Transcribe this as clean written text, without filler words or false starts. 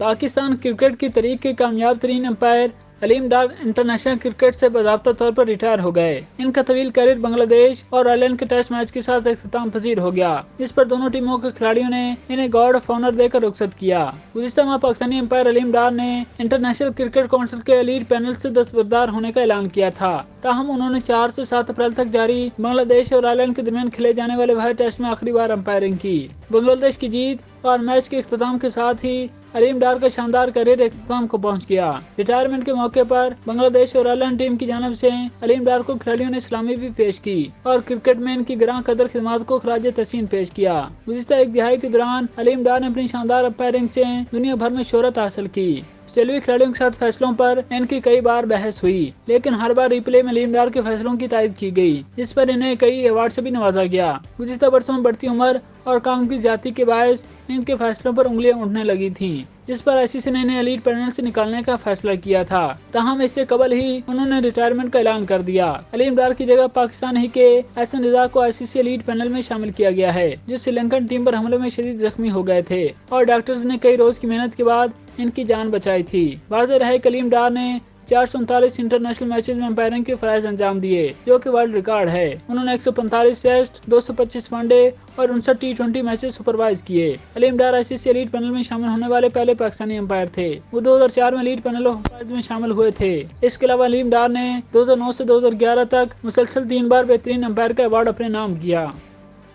Pakistan cricket کی تاریخ کے کامیاب ترین umpire Aleem Dar international cricket سے باضابطہ طور پر ریٹائر ہو گئے۔ ان کا طویل کیریئر بنگلہ دیش اور آئرلینڈ کے ٹیسٹ میچ کے ساتھ اختتام پذیر ہو گیا، جس پر دونوں ٹیموں کے کھلاڑیوں نے انہیں گارڈ آف آنر دے کر رخصت کیا۔ گزشتہ ماہ پاکستانی امپائر علیم ڈار نے انٹرنیشنل کرکٹ کونسل کے ایلیٹ پینل سے دستبردار ہونے کا اعلان کیا تھا، تاہم انہوں نے 4 سے 7 اپریل تک جاری بنگلہ دیش اور آئرلینڈ کے درمیان کھیلے جانے والے واحد ٹیسٹ میں آخری بار امپائرنگ کی۔ بنگلہ دیش کی جیت اور میچ کے اختتام کے ساتھ ہی علیم ڈار کا شاندار کیریئر اختتام کو پہنچ گیا۔ ریٹائرمنٹ کے موقع پر بنگلہ دیش اور آئرلینڈ ٹیم کی جانب سے علیم ڈار کو کھلاڑیوں نے سلامی بھی پیش کی اور کرکٹ میں ان کی گراں قدر خدمات کو خراج تحسین پیش کیا۔ گزشتہ ایک دہائی کے دوران علیم ڈار نے اپنی شاندار امپائرنگ سے دنیا بھر میں شہرت حاصل کی۔ سیلوی کھلاڑیوں کے ساتھ فیصلوں پر ان کی کئی بار بحث ہوئی، لیکن ہر بار ریپلے میں علیم ڈار کے فیصلوں کی تائید کی گئی، جس پر انہیں کئی ایوارڈ سے بھی نوازا گیا۔ گزشتہ برسوں میں بڑھتی عمر اور کام کی زیادتی کے باعث ان کے فیصلوں پر انگلیاں اٹھنے لگی تھیں، جس پر ICC نے انہیں ایلیٹ پینل سے نکالنے کا فیصلہ کیا تھا، تاہم اس سے قبل ہی انہوں نے ریٹائرمنٹ کا اعلان کر دیا۔ علیم ڈار کی جگہ پاکستان ہی کے احسن رضا کو ICC ایلیٹ پینل میں شامل کیا گیا ہے، جو سری لنکن ٹیم پر حملے میں شدید زخمی ہو گئے تھے اور ڈاکٹرز نے کئی روز کی محنت کے بعد ان کی جان بچائی تھی۔ واضح رہے کہ علیم ڈار نے 439 انٹرنیشنل میچز میں امپائرنگ کے فرائض انجام دیے، جو کہ ورلڈ ریکارڈ ہے۔ انہوں نے 145 ٹیسٹ، 225 ون ڈے اور 59 T20 میچز سپروائز کیے۔ Aleem Dar ICC elite panel میں شامل ہونے والے پہلے پاکستانی امپائر تھے۔ وہ 2004 میں ایلیٹ پینل آف امپائرز میں شامل ہوئے تھے۔ اس کے علاوہ علیم ڈار نے 2009 سے 2011 تک مسلسل 3 بار بہترین امپائر کا ایوارڈ اپنے نام کیا۔